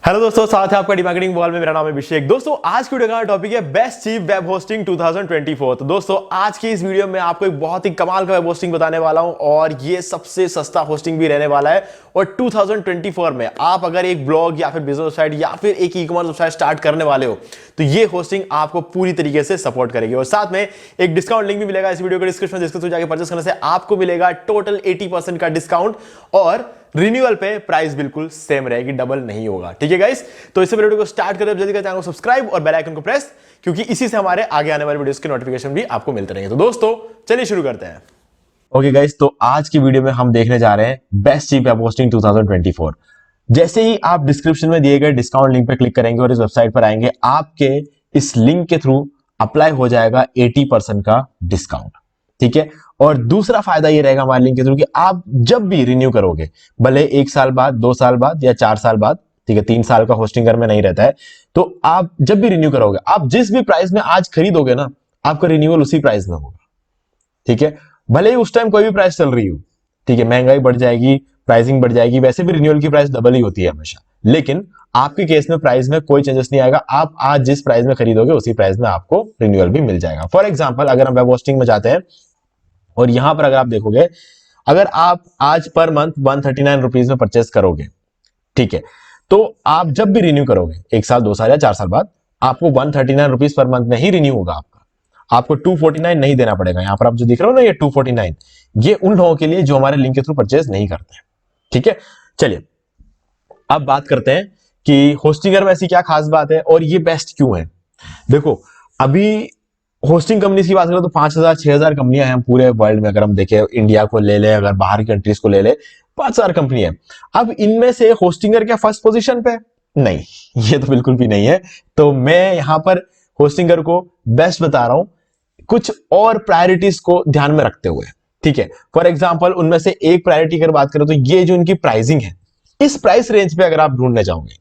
Hello दोस्तों, साथ है आपका डिमार्केटिंग बॉल में। मेरा नाम है अभिषेक। दोस्तों आज की वीडियो का टॉपिक है बेस्ट चीप वेब होस्टिंग 2024। तो दोस्तों आज की इस वीडियो में आपको एक बहुत ही कमाल का वेब होस्टिंग बताने वाला हूं और ये सबसे सस्ता होस्टिंग भी रहने वाला है। और 2024 में आप अगर एक ब्लॉग या फिर बिजनेस वेबसाइट या फिर एक ई-कॉमर्स वेबसाइट स्टार्ट करने वाले हो तो ये होस्टिंग आपको पूरी तरीके से सपोर्ट करेगी। और साथ में एक डिस्काउंट लिंक भी मिलेगा इस वीडियो के डिस्क्रिप्शन, जिसके थ्रू जाकर परचेस करने से आपको मिलेगा टोटल 80% का डिस्काउंट और रिन्यूअल पे प्राइस बिल्कुल सेम रहेगी, डबल नहीं होगा। ठीक है गाइस, तो इससे वीडियो को स्टार्ट करें, जल्दी चैनल को सब्सक्राइब और बेल आइकन को प्रेस, क्योंकि इसी से हमारे आगे आने वाले वीडियोस के नोटिफिकेशन भी आपको मिलते रहेंगे। तो दोस्तों चलिए शुरू करते हैं। ओके गाइस, तो आज की वीडियो में हम देखने जा रहे हैं बेस्ट चीप वेब होस्टिंग 2024। जैसे ही आप डिस्क्रिप्शन में दिए गए डिस्काउंट लिंक पे क्लिक करेंगे और इस वेबसाइट पर आएंगे, आपके इस लिंक के थ्रू अप्लाई हो जाएगा 80% का डिस्काउंट। ठीक है, और दूसरा फायदा ये रहेगा हमारे लिंक के थ्रू कि आप जब भी रिन्यू करोगे, भले 1 साल बाद, 2 साल बाद या 4 साल बाद, ठीक है, 3 साल का होस्टिंगर में नहीं रहता है, तो आप जब भी रिन्यू करोगे, आप जिस भी प्राइस में आज खरीदोगे ना, आपका रिन्यूअल उसी प्राइस में होगा। ठीक है, भले ही उस टाइम कोई भी प्राइस चल रही हो, ठीक है, महंगाई बढ़ जाएगी, प्राइसिंग बढ़ जाएगी, वैसे भी रिन्यूअल की प्राइस डबल ही होती है हमेशा, लेकिन आपके केस में प्राइस में कोई चेंजेस नहीं आएगा। आप आज जिस प्राइस में खरीदोगे उसी प्राइस में आपको रिन्यूअल भी मिल जाएगा। फॉर एग्जाम्पल, अगर हम वेब होस्टिंग में जाते हैं और यहां पर अगर आप देखोगे, अगर आप आज पर मंथ 139 रुपीज में परचेस करोगे, ठीक है, तो आप जब भी रिन्यू करोगे 1 साल, 2 साल या 4 साल बाद, आपको 139 रुपीज पर मंथ में ही रिन्यू होगा आपका। आपको 249 नहीं देना पड़ेगा। यहां पर आप जो दिख रहे हो ना, ये 249, ये उन लोगों के लिए जो हमारे लिंक के थ्रू परचेस नहीं करते हैं। ठीक है, चलिए अब बात करते हैं कि होस्टिंगर में ऐसी क्या खास बात है और ये बेस्ट क्यों है। देखो, अभी होस्टिंग कंपनीज की बात करें तो 5,000 6,000 कंपनियां हैं पूरे वर्ल्ड में। अगर हम देखें, इंडिया को ले ले, अगर बाहर की कंट्रीज को ले ले, 5,000 कंपनियां। अब इनमें से होस्टिंगर क्या फर्स्ट पोजीशन पे? नहीं, ये तो बिल्कुल भी नहीं है। तो मैं यहां पर होस्टिंगर को बेस्ट बता रहा हूं कुछ और प्रायोरिटीज को ध्यान में रखते हुए। ठीक है, फॉर एग्जाम्पल, उनमें से एक प्रायोरिटी अगर बात करें तो ये जो इनकी प्राइसिंग है, इस प्राइस रेंज पे अगर आप ढूंढने जाओगे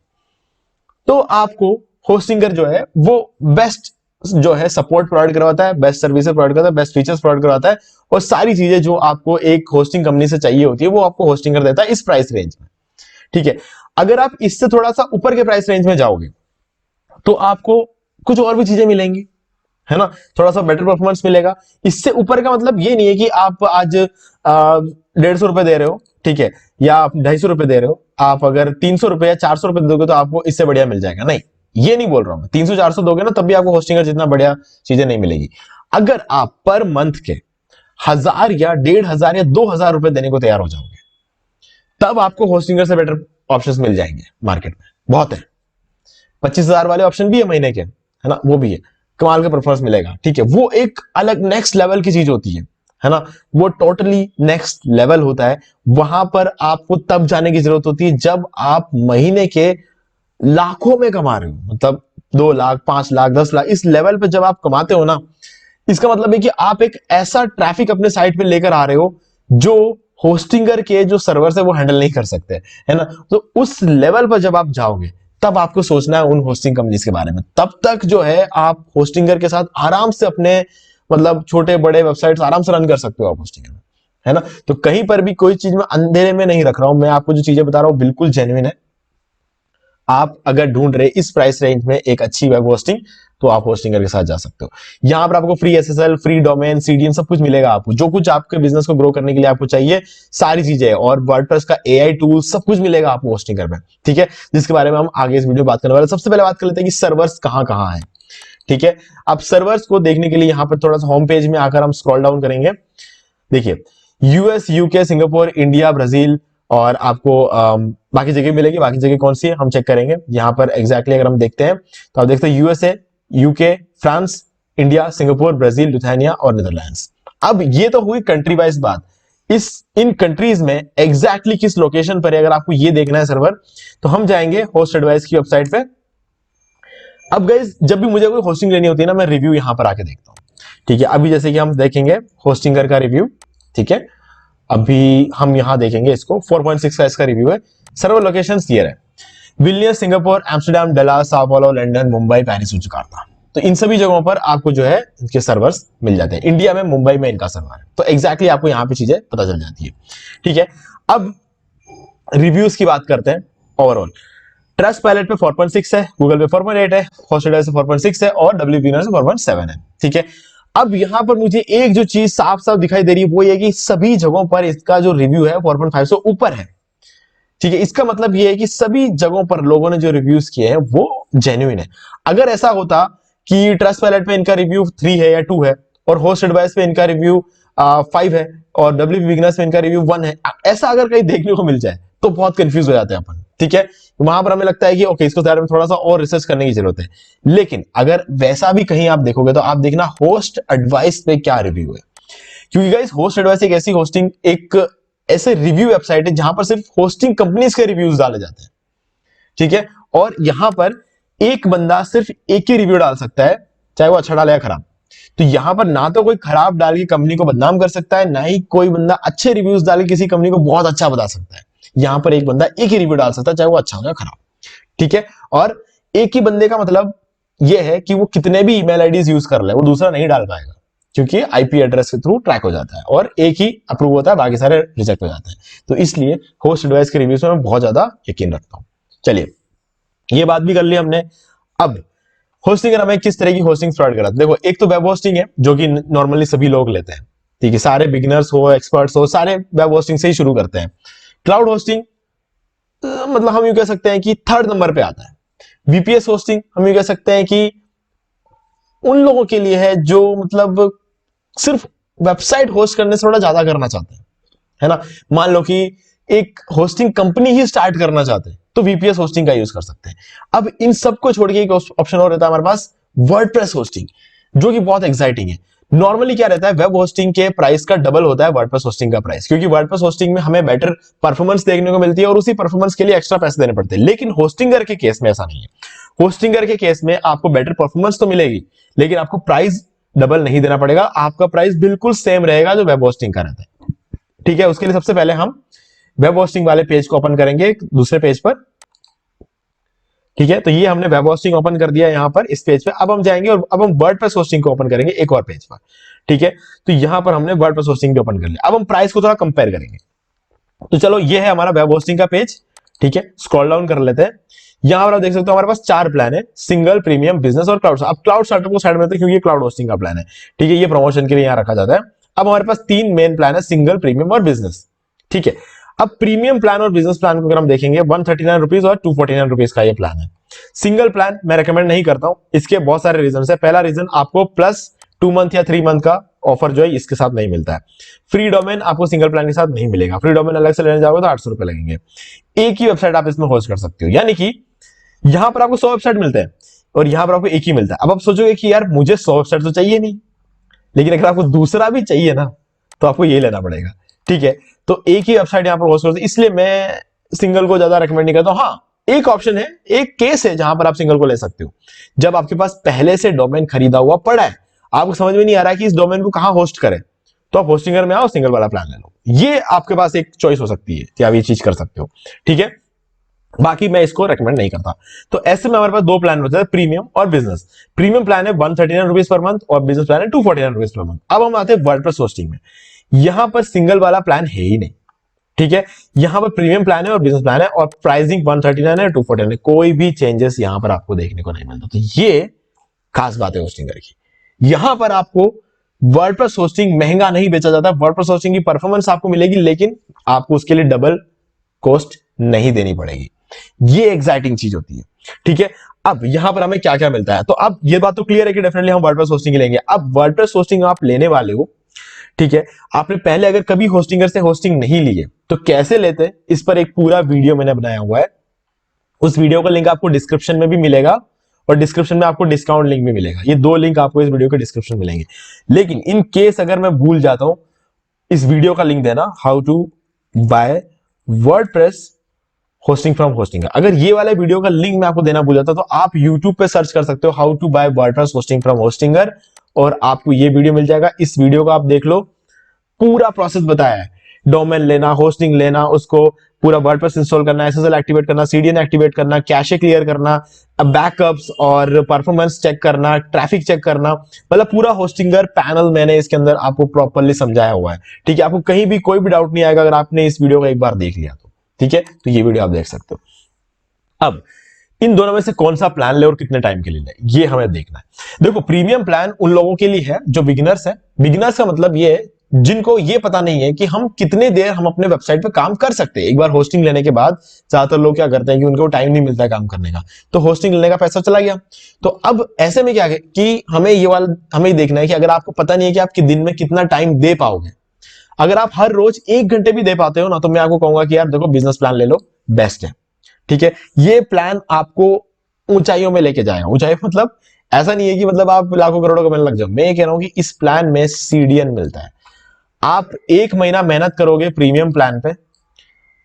तो आपको होस्टिंगर जो है वो बेस्ट जो है सपोर्ट प्रोवाइड करवाता है, बेस्ट सर्विसेज प्रोवाइड करता है, बेस्ट फीचर्स प्रोवाइड करवाता है, और सारी चीजें जो आपको एक होस्टिंग कंपनी से चाहिए होती है वो आपको होस्टिंगर देता है इस प्राइस रेंज में। ठीक है, अगर आप इससे थोड़ा सा ऊपर के प्राइस रेंज में जाओगे तो आपको कुछ और भी चीजें मिलेंगी, है ना, थोड़ा सा बेटर परफॉर्मेंस मिलेगा। इससे ऊपर का मतलब ये नहीं है कि आप आज 150 रुपए दे रहे हो, ठीक है, या आप 250 रुपए दे रहे हो, आप अगर 300 रुपए या 400 रुपए दोगे तो आपको इससे बढ़िया मिल जाएगा। नहीं, ये नहीं बोल रहा हूं मैं। 300-400 दोगे ना, तब भी आपको होस्टिंगर जितना बढ़िया चीजें नहीं मिलेगी। अगर आप पर मंथ के 1,000 या 1,500 या 2,000 रुपए देने को तैयार हो जाओगे, तब आपको होस्टिंगर से बेटर ऑप्शंस मिल जाएंगे मार्केट में, बहुत है। 25,000 वाले ऑप्शन भी है महीने के, है ना, वो भी है, कमाल का परफॉर्मेंस मिलेगा। ठीक है, वो एक अलग नेक्स्ट लेवल की चीज होती है ना, वो टोटली नेक्स्ट लेवल होता है। वहां पर आपको तब जाने की जरूरत होती है जब आप महीने के लाखों में कमा रहे हो, मतलब 2 लाख, 5 लाख, 10 लाख, इस लेवल पे जब आप कमाते हो ना, इसका मतलब है कि आप एक ऐसा ट्रैफिक अपने साइट पे लेकर आ रहे हो जो होस्टिंगर के जो सर्वर्स है वो हैंडल नहीं कर सकते, है ना। तो उस लेवल पर जब आप जाओगे तब आपको सोचना है उन होस्टिंग कंपनीज के बारे में। तब तक जो है आप होस्टिंगर के साथ आराम से अपने मतलब छोटे बड़े वेबसाइट्स आराम से रन कर सकते हो आप होस्टिंगर में, है ना। तो कहीं पर भी कोई चीज मैं अंधेरे में नहीं रख रहा हूं, मैं आपको जो चीजें बता रहा हूं बिल्कुल जेन्युइन है। आप अगर ढूंढ रहे इस प्राइस रेंज में एक अच्छी वेब होस्टिंग, तो आप होस्टिंगर के साथ जा सकते हो। यहां पर आपको free SSL, free domain, CDN सब कुछ मिलेगा आपको, जो कुछ आपके बिजनेस को ग्रो करने के लिए आपको चाहिए, सारी चीजें, और वर्डप्रेस का एआई टूल सब कुछ मिलेगा आपको होस्टिंगर में। ठीक है, जिसके बारे में हम आगे इस वीडियो बात करने वाले। सबसे पहले बात कर लेते हैं कि सर्वर्स कहां कहां है। ठीक है, अब सर्वर्स को देखने के लिए यहां पर थोड़ा सा होम पेज में आकर हम स्क्रॉल डाउन करेंगे। देखिए, US, UK, Singapore, India, Brazil, और आपको बाकी जगह मिलेगी। बाकी जगह कौन सी है हम चेक करेंगे। यहां पर एग्जैक्टली अगर हम देखते हैं तो आप देखते हैं USA, UK, France, India, Singapore, Brazil, Lithuania और नीदरलैंड्स। अब ये तो हुई कंट्री वाइज बात। इन कंट्रीज में एग्जैक्टली किस लोकेशन पर है, अगर आपको ये देखना है सर्वर, तो हम जाएंगे होस्ट एडवाइस की वेबसाइट पे। अब गाइस, जब भी मुझे कोई होस्टिंग लेनी होती है ना, मैं रिव्यू यहां पर आके देखता हूं। ठीक है, अभी जैसे कि हम देखेंगे होस्टिंगर का रिव्यू। ठीक है, अभी हम यहां देखेंगे इसको, 4.6 का इसका रिव्यू है। सर्वर लोकेशन क्लियर है, Vilnius, Singapore, Amsterdam, Dallas, sao paulo, London, Mumbai, Paris और जकार्ता। तो इन सभी जगहों पर आपको जो है इनके सर्वर्स मिल जाते हैं। इंडिया में मुंबई में इनका सर्वर है, तो एग्जैक्टली आपको यहां पे चीजें पता चल जाती है। ठीक है, अब रिव्यूज की बात करते हैं ओवरऑल। ट्रस्ट पायलट पे 4.6 है, गूगल पे 4.8 है, हॉस्टेडवाइज से 4.6 है और डब्ल्यू बिगिनर से 4.7 है। ठीक है, अब यहां पर मुझे एक जो चीज साफ साफ दिखाई दे रही है वो ये कि सभी जगहों पर इसका जो रिव्यू है 4.5 से ऊपर है। ठीक है, इसका मतलब ये है कि सभी जगहों पर लोगों ने जो रिव्यूज किए हैं वो जेन्युइन है। अगर ऐसा होता कि ट्रस्ट पायलट पे इनका रिव्यू 3 है या 2 है और होस्ट एडवाइस पे इनका रिव्यू 5 है और डब्ल्यू बिगिनर्स पे इनका रिव्यू 1 है, ऐसा अगर कहीं देखने को मिल जाए तो बहुत कंफ्यूज हो जाते हैं अपन। ठीक है, वहां पर हमें लगता है कि ओके, इसको में थोड़ा सा और रिसर्च करने की जरूरत है। लेकिन अगर वैसा भी कहीं आप देखोगे तो आप देखना होस्ट एडवाइस पे क्या रिव्यू है, क्योंकि गाइस होस्ट एडवाइस एक ऐसी होस्टिंग एक ऐसे रिव्यू वेबसाइट है जहां पर सिर्फ होस्टिंग कंपनीज के रिव्यूज डाले जाते हैं। ठीक है, और यहां पर एक बंदा सिर्फ एक ही रिव्यू डाल सकता है, चाहे वो अच्छा डाले या खराब। तो यहां पर ना तो कोई खराब डाल के कंपनी को बदनाम कर सकता है, ना ही कोई बंदा अच्छे रिव्यूज डाल के किसी कंपनी को बहुत अच्छा बता सकता है। यहां पर एक बंदा एक ही रिव्यू डाल सकता है, चाहे वो अच्छा हो या खराब। ठीक है, और एक ही बंदे का मतलब यह है कि वो कितने भी ईमेल आईडीज यूज कर ले वो दूसरा नहीं डाल पाएगा, क्योंकि आईपी एड्रेस के थ्रू ट्रैक हो जाता है और एक ही अप्रूव होता है, बाकी सारे रिजेक्ट हो जाते हैं। तो इसलिए होस्ट एडवाइस के रिव्यूज में मैं बहुत ज्यादा यकीन रखता हूं। चलिए, ये बात भी कर ली हमने। अब होस्टिंग हमें किस तरह की होस्टिंग प्रोवाइड कराते हैं। देखो, एक तो वेब होस्टिंग है जो कि नॉर्मली सभी लोग लेते हैं। ठीक है, सारे बिगिनर्स हो, एक्सपर्ट्स हो, सारे वेब होस्टिंग से ही शुरू करते हैं। क्लाउड होस्टिंग मतलब हम यूं कह सकते हैं कि थर्ड नंबर पे आता है। वीपीएस होस्टिंग हम यूं कह सकते हैं कि उन लोगों के लिए है जो मतलब सिर्फ वेबसाइट होस्ट करने से थोड़ा ज्यादा करना चाहते हैं, है ना। मान लो कि एक होस्टिंग कंपनी ही स्टार्ट करना चाहते हैं तो वीपीएस होस्टिंग का यूज कर सकते हैं। अब इन सबको छोड़ के एक ऑप्शन और रहता है हमारे पास, वर्डप्रेस होस्टिंग, जो कि बहुत एक्साइटिंग है। नॉर्मली क्या रहता है, वेब होस्टिंग के प्राइस का डबल होता है वर्डप्रेस होस्टिंग का प्राइस, क्योंकि वर्डप्रेस होस्टिंग में हमें बेटर परफॉर्मेंस देखने को मिलती है और उसी परफॉर्मेंस के लिए एक्स्ट्रा पैसे देने पड़ते हैं। लेकिन होस्टिंगर के केस में ऐसा नहीं है। होस्टिंगर के केस में आपको बेटर परफॉर्मेंस तो मिलेगी, लेकिन आपको प्राइस डबल नहीं देना पड़ेगा, आपका प्राइस बिल्कुल सेम रहेगा जो वेब होस्टिंग का रहता है। ठीक है, उसके लिए सबसे पहले हम वेब होस्टिंग वाले पेज को ओपन करेंगे दूसरे पेज पर। ठीक है, तो ये हमने वेब होस्टिंग ओपन कर दिया यहां पर इस पेज पे। अब हम जाएंगे और अब हम वर्डप्रेस होस्टिंग को ओपन करेंगे एक और पेज पर। ठीक है, तो यहां पर हमने वर्डप्रेस होस्टिंग भी ओपन कर लिया। अब हम प्राइस को थोड़ा कंपेयर करेंगे। तो चलो, ये है हमारा वेब होस्टिंग का पेज। ठीक है, स्क्रॉल डाउन कर लेते हैं। यहां पर आप देख सकते हो हमारे पास 4 प्लान है, सिंगल, प्रीमियम, बिजनेस और क्लाउड। अब क्लाउड स्टार्टअप को साइड में रखते हैं क्योंकि ये क्लाउड होस्टिंग का प्लान है। ठीक है, ये प्रमोशन के लिए यहां रखा जाता है। अब हमारे पास 3 मेन प्लान है, सिंगल, प्रीमियम और बिजनेस। ठीक है, अब प्रीमियम प्लान और बिजनेस प्लान को अगर हम देखेंगे 139 रुपीज और 249 रुपीज का ये प्लान है। सिंगल प्लान मैं रेकमेंड नहीं करता हूं, इसके बहुत सारे रीजन है। पहला रीजन, आपको प्लस 2 मंथ या 3 मंथ का ऑफर जो है इसके साथ नहीं मिलता है। फ्री डोमेन आपको सिंगल प्लान के साथ नहीं मिलेगा, फ्री डोमेन अलग से लेने जाओगे तो 800 रुपए लगेंगे। एक ही वेबसाइट आप इसमें होस्ट कर सकते हो, यानी कि यहां पर आपको 100 वेबसाइट मिलते हैं और यहां पर आपको एक ही मिलता है। अब आप सोचोगे कि यार मुझे 100 वेबसाइट तो चाहिए नहीं, लेकिन अगर आपको दूसरा भी चाहिए ना तो आपको ये लेना पड़ेगा। ठीक है, तो एक ही वेबसाइट यहां पर होस्ट करते, इसलिए मैं सिंगल को ज्यादा रेकमेंड नहीं करता हूं। हाँ, एक ऑप्शन है, एक केस है जहां पर आप सिंगल को ले सकते हो, जब आपके पास पहले से डोमेन खरीदा हुआ पड़ा है, आपको समझ में नहीं आ रहा है कि इस डोमेन को कहां होस्ट करें, तो आप होस्टिंगर में आओ, सिंगल वाला प्लान ले लो। ये आपके पास एक चॉइस हो सकती है कि आप ये चीज कर सकते हो। ठीक है, बाकी मैं इसको रेकमेंड नहीं करता। तो ऐसे में हमारे पास 2 प्लान होते हैं, प्रीमियम और बिजनेस। प्रीमियम प्लान है 139 रुपीज पर मंथ और बिजनेस प्लान है 249 रुपीज पर मंथ। अब हम आते हैं वर्डप्रेस होस्टिंग में। यहां पर सिंगल वाला प्लान है ही नहीं। ठीक है, यहां पर प्रीमियम प्लान है और बिजनेस प्लान है और प्राइसिंग 139 है, 249 है, कोई भी चेंजेस यहां पर आपको देखने को नहीं मिलता। तो ये खास बात है होस्टिंगर की। यहां पर आपको वर्डप्रेस होस्टिंग महंगा नहीं बेचा जाता। वर्डप्रेस होस्टिंग की परफॉर्मेंस आपको मिलेगी, लेकिन आपको उसके लिए डबल कॉस्ट नहीं देनी पड़ेगी। ये एक्साइटिंग चीज होती है। ठीक है, अब यहां पर हमें क्या क्या मिलता है, तो अब ये बात तो क्लियर है कि डेफिनेटली हम वर्डप्रेस होस्टिंग लेंगे। अब वर्डप्रेस होस्टिंग आप लेने वाले हो, ठीक है, आपने पहले अगर कभी होस्टिंगर से होस्टिंग नहीं ली है तो कैसे लेते, इस पर एक पूरा वीडियो मैंने बनाया हुआ है। उस वीडियो का लिंक आपको डिस्क्रिप्शन में भी मिलेगा और डिस्क्रिप्शन में आपको डिस्काउंट लिंक भी मिलेगा। ये 2 लिंक आपको इस वीडियो के डिस्क्रिप्शन में मिलेंगे। लेकिन इन केस अगर मैं भूल जाता हूं इस वीडियो का लिंक देना, how to buy WordPress hosting from Hostinger, अगर ये वाले वीडियो का लिंक मैं आपको देना भूल जाता तो आप YouTube पे सर्च कर सकते हो how to buy WordPress hosting from Hostinger और आपको ये वीडियो मिल जाएगा। इस वीडियो को आप देख लो, पूरा प्रोसेस बताया है। डोमेन लेना, होस्टिंग लेना, उसको पूरा वर्डप्रेस इंस्टॉल करना, एसएसएल एक्टिवेट करना, सीडीएन एक्टिवेट करना, कैशे क्लियर करना, बैकअप्स और परफॉर्मेंस चेक करना, ट्रैफिक चेक करना, मतलब पूरा होस्टिंगर पैनल मैंने इसके अंदर आपको प्रॉपर्ली समझाया हुआ है। ठीक है, आपको कहीं भी कोई भी डाउट नहीं आएगा अगर आपने इस वीडियो को एक बार देख लिया तो। ठीक है, तो ये वीडियो आप देख सकते हो। अब इन दोनों में से कौन सा प्लान ले और कितने टाइम के लिए ले, ये हमें देखना है। देखो, प्रीमियम प्लान उन लोगों के लिए है जो बिगिनर्स है। बिगिनर्स का मतलब ये है जिनको ये पता नहीं है कि हम कितने देर हम अपने वेबसाइट पे काम कर सकते हैं। एक बार होस्टिंग लेने के बाद ज्यादातर लोग क्या करते हैं कि उनको टाइम नहीं मिलता है काम करने का, तो होस्टिंग लेने का पैसा चला गया। तो अब ऐसे में क्या है कि हमें ये देखना है कि अगर आपको पता नहीं है कि आप दिन में कितना टाइम दे पाओगे, अगर आप हर रोज 1 घंटे भी दे पाते हो ना, तो मैं आपको कहूंगा कि यार देखो, बिजनेस प्लान ले लो, बेस्ट है। ठीक है, ये प्लान आपको ऊंचाइयों में लेके जाएगा। ऊंचाई मतलब ऐसा नहीं है कि मतलब आप लाखों करोड़ों कमाने लग जाओ। मैं ये कह रहा हूं कि इस प्लान में सीडीएन मिलता है। आप 1 महीना मेहनत करोगे प्रीमियम प्लान पे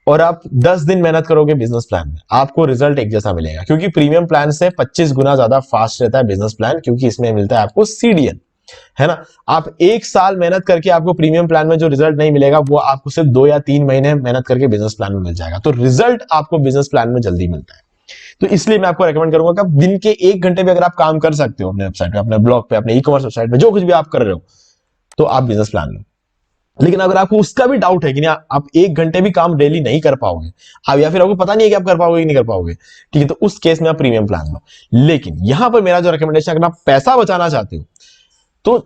और आप 10 दिन मेहनत करोगे बिजनेस प्लान में, आपको रिजल्ट एक जैसा मिलेगा। क्योंकि प्रीमियम प्लान से 25 गुना ज्यादा फास्ट रहता है बिजनेस प्लान, क्योंकि इसमें मिलता है आपको सीडीएन, है ना। आप 1 साल मेहनत करके आपको प्रीमियम प्लान में जो रिजल्ट नहीं मिलेगा, वो आपको सिर्फ 2 या 3 महीने मेहनत करके बिजनेस प्लान में मिल जाएगा। तो रिजल्ट आपको बिजनेस प्लान में जल्दी मिलता है। तो इसलिए मैं आपको रेकमेंड करूंगा कि आप दिन के 1 घंटे भी अगर आप काम कर सकते हो अपने वेबसाइट पे, अपने ब्लॉग पे, अपने ई कॉमर्स वेबसाइट पे, जो कुछ भी आप कर रहे हो, तो आप बिजनेस प्लान लो। लेकिन अगर आपको उसका भी डाउट है कि नहीं, आप 1 घंटे भी काम डेली नहीं कर पाओगे, आप या फिर आपको पता नहीं है कि आप कर पाओगे कि नहीं कर पाओगे, ठीक है, तो उस केस में आप प्रीमियम प्लान लो। लेकिन यहां पर मेरा जो रिकमेंडेशन, अगर आप पैसा बचाना चाहते हो तो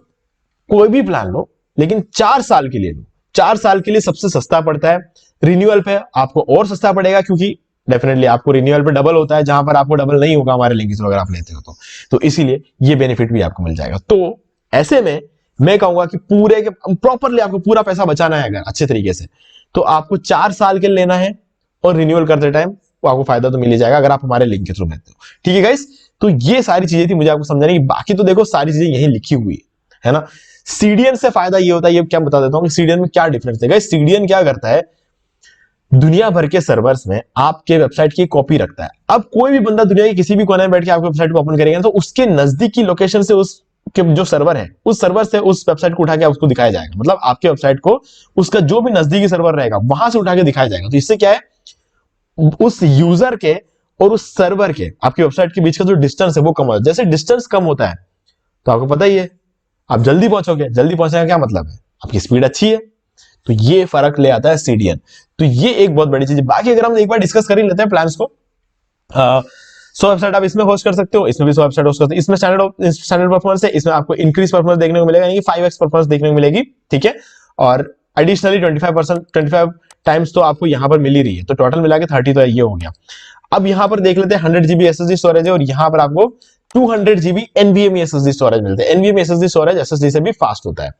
कोई भी प्लान लो, लेकिन 4 साल के लिए लो। 4 साल के लिए सबसे सस्ता पड़ता है। रिन्यूअल पे आपको और सस्ता पड़ेगा, क्योंकि डेफिनेटली आपको रिन्यूअल पे डबल होता है, जहां पर आपको डबल नहीं होगा हमारे लिंक अगर आप लेते हो तो इसीलिए ये बेनिफिट भी आपको मिल जाएगा। तो ऐसे में मैं कहूंगा कि पूरे के प्रॉपरली आपको पूरा पैसा बचाना है अगर अच्छे तरीके से, तो आपको 4 साल के लिए लेना है, और रिन्यूअल करते टाइम वो आपको फायदा तो मिल ही जाएगा अगर आप हमारे लिंक के थ्रू लेते हो। ठीक है गाइस, तो ये सारी चीजें थी मुझे आपको समझाने की। बाकी तो देखो, सारी चीजें यही लिखी हुई है ना। सीडीएन से फायदा ये होता है, ये क्या बता देता हूं कि सीडीएन में क्या डिफरेंस है। गाइस, सीडीएन क्या करता है, दुनिया भर के सर्वर्स में आपके वेबसाइट की कॉपी रखता है। अब कोई भी बंदा दुनिया के किसी भी कोने में बैठ के आपकी वेबसाइट को ओपन करेगा, तो उसके नजदीकी लोकेशन से उसके जो सर्वर है, उस सर्वर से उस वेबसाइट को उठा के उसको दिखाया जाएगा। मतलब आपके वेबसाइट को उसका जो भी नजदीकी सर्वर रहेगा, वहां से उठा के दिखाया जाएगा। तो इससे क्या है, उस यूजर के और उस सर्वर के, आपकी वेबसाइट के बीच का जो डिस्टेंस है वो कम होता है। जैसे डिस्टेंस कम होता है तो आपको पता ही है आप जल्दी पहुंचोगे। जल्दी पहुंचने का क्या मतलब है, आपकी स्पीड अच्छी है। तो ये फर्क ले आता है सीडीएन। तो ये एक बहुत बड़ी चीज है। बाकी अगर हम एक बार डिस्कस कर ही लेते हैं प्लान्स को, 100 वेबसाइट आप इसमें होस्ट कर सकते हो, इसमें भी 100 वेबसाइट होस्ट कर सकते हो। इसमें स्टैंडर्ड परफॉर्मेंस है, इसमें आपको इंक्रीज परफॉर्मेंस देखने को मिलेगा, यानी कि 5x परफॉर्मेंस देखने को मिलेगी। ठीक है, और एडिशनली 25 टाइम्स तो आपको यहां पर मिल ही रही है। तो टोटल मिला के 30 तो ये हो गया। अब यहां पर देख लेते हैं 100 GB SSD स्टोरेज है, और यहां पर आपको 200 GB NVMe SSD स्टोरेज मिलते हैं। NVMe SSD स्टोरेज SSD से भी फास्ट होता है।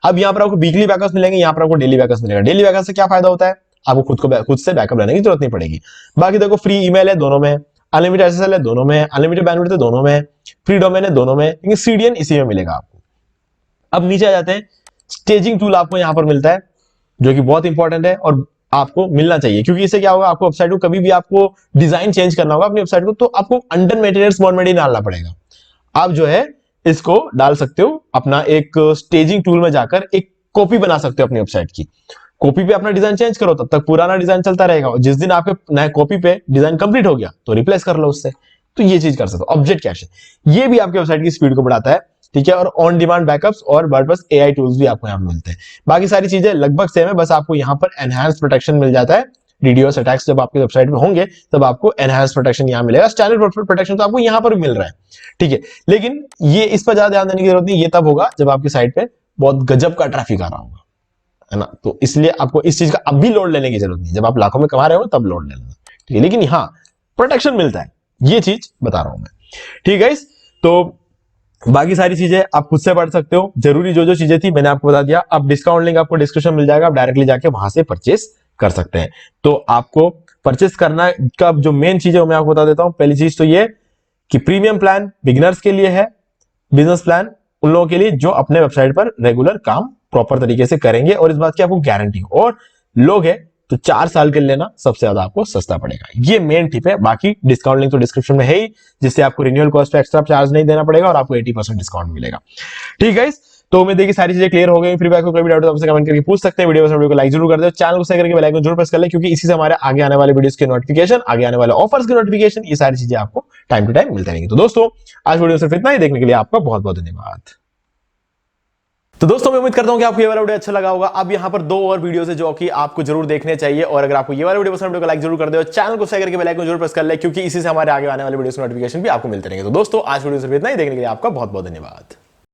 अब यहां पर आपको वीकली बैकअप्स मिलेंगे, यहां पर आपको डेली बैकअप्स मिलेगा। डेली बैकअप से क्या फायदा होता है, आपको खुद से बैकअप लेने की जरूरत नहीं पड़ेगी। बाकी देखो, फ्री ईमेल है दोनों में, अनलिमिटेड SSL है दोनों में, अनलिमिटेड बैंडविड्थ है दोनों में, फ्री डोमेन है दोनों में, लेकिन सीडीएन इसी में मिलेगा आपको। अब नीचे आ जाते हैं, स्टेजिंग टूल आपको यहां पर मिलता है, जो कि बहुत इंपॉर्टेंट है और आपको मिलना चाहिए। क्योंकि इससे क्या होगा, आपको वेबसाइट को कभी भी आपको डिजाइन चेंज करना होगा अपनी वेबसाइट को, तो आपको अंडर मेंटेनेंस मोड में नहीं डालना पड़ेगा। आप जो है इसको डाल सकते हो अपना एक स्टेजिंग टूल में जाकर, एक कॉपी बना सकते हो अपनी वेबसाइट की। कॉपी पे अपना डिजाइन चेंज करो, तब तक पुराना डिजाइन चलता रहेगा, और जिस दिन आपके नए कॉपी पे डिजाइन कंप्लीट हो गया तो रिप्लेस कर लो उससे। तो ये चीज कर सकते हो। ऑब्जेक्ट कैशन ये भी आपकी वेबसाइट की स्पीड को बढ़ाता है। ठीक है, और ऑन डिमांड बैकअप्स और वर्डप्रेस AI टूल्स भी आपको यहां पर मिलते हैं। बाकी सारी चीजें लगभग सेम है, बस आपको यहां पर एनहांस प्रोटेक्शन मिल जाता है। डीडोस अटैक्स जब आपकी वेबसाइट पे होंगे, तब आपको एनहांस प्रोटेक्शन यहां मिलेगा। स्टैंडर्ड प्रोटेक्शन तो आपको यहां पर भी मिल रहा है। ठीक है, लेकिन ये इस पर ज्यादा ध्यान देने की जरूरत नहीं, ये तब होगा जब आपकी साइट पे बहुत गजब का ट्रैफिक आ रहा होगा, है ना। तो इसलिए आपको इस चीज का अभी लोड लेने की जरूरत नहीं, जब आप लाखों में कमा रहे हो तब लोड ले लेना। ठीक है, लेकिन हाँ, प्रोटेक्शन मिलता है, ये चीज बता रहा हूं मैं। ठीक है, तो बाकी सारी चीजें आप खुद से पढ़ सकते हो। जरूरी जो जो चीजें थी मैंने आपको बता दिया। अब डिस्काउंट लिंक आपको डिस्क्रिप्शन मिल जाएगा, आप डायरेक्टली जाके वहां से परचेस कर सकते हैं। तो आपको परचेस करना का जो मेन चीज है वो मैं आपको बता देता हूं। पहली चीज तो ये कि प्रीमियम प्लान बिगिनर्स के लिए है, बिजनेस प्लान उन लोगों के लिए जो अपने वेबसाइट पर रेगुलर काम प्रॉपर तरीके से करेंगे और इस बात की आपको गारंटी हो, और लोग है तो 4 साल के लिए लेना सबसे ज्यादा आपको सस्ता पड़ेगा। ये मेन टिप है। बाकी डिस्काउंट लिंक तो डिस्क्रिप्शन में है ही, जिससे आपको रिन्यूअल कॉस्ट पे एक्स्ट्रा चार्ज नहीं देना पड़ेगा और आपको 80% डिस्काउंट मिलेगा। ठीक है, तो उम्मीद है कि सारी चीजें क्लियर हो गई। फिर भी आपको कोई भी डाउट हो तो आपसे कमेंट करके पूछ सकते हैं। वीडियो को लाइक जरूर कर दो, चैनल को शेयर करके बेल आइकन जरूर प्रेस कर ले, क्योंकि इसी से हमारे आगे आने वाले वीडियोस के नोटिफिकेशन, आगे आने वाले ऑफर्स के नोटिफिकेशन, ये सारी चीजें आपको टाइम टू टाइम मिलते रहेंगे। तो दोस्तों, आज वीडियो सिर्फ इतना ही। देखने के लिए आपका बहुत बहुत धन्यवाद। तो दोस्तों मैं उम्मीद करता हूं कि आपको ये वाला वीडियो अच्छा लगा होगा। अब यहां पर 2 और वीडियोस है जो कि आपको जरूर देखने चाहिए, और अगर आपको ये वाला वीडियो पसंद है तो लाइक जरूर कर दो, चैनल को शेयर करके बेल आइकन जरूर प्रेस कर ले, क्योंकि इसी से हमारे आगे आने वाले वीडियोस की नोटिफिकेशन भी आपको मिलते रहेंगे। तो दोस्तों आज वीडियो सिर्फ इतना ही, देखने के लिए आपका बहुत बहुत धन्यवाद।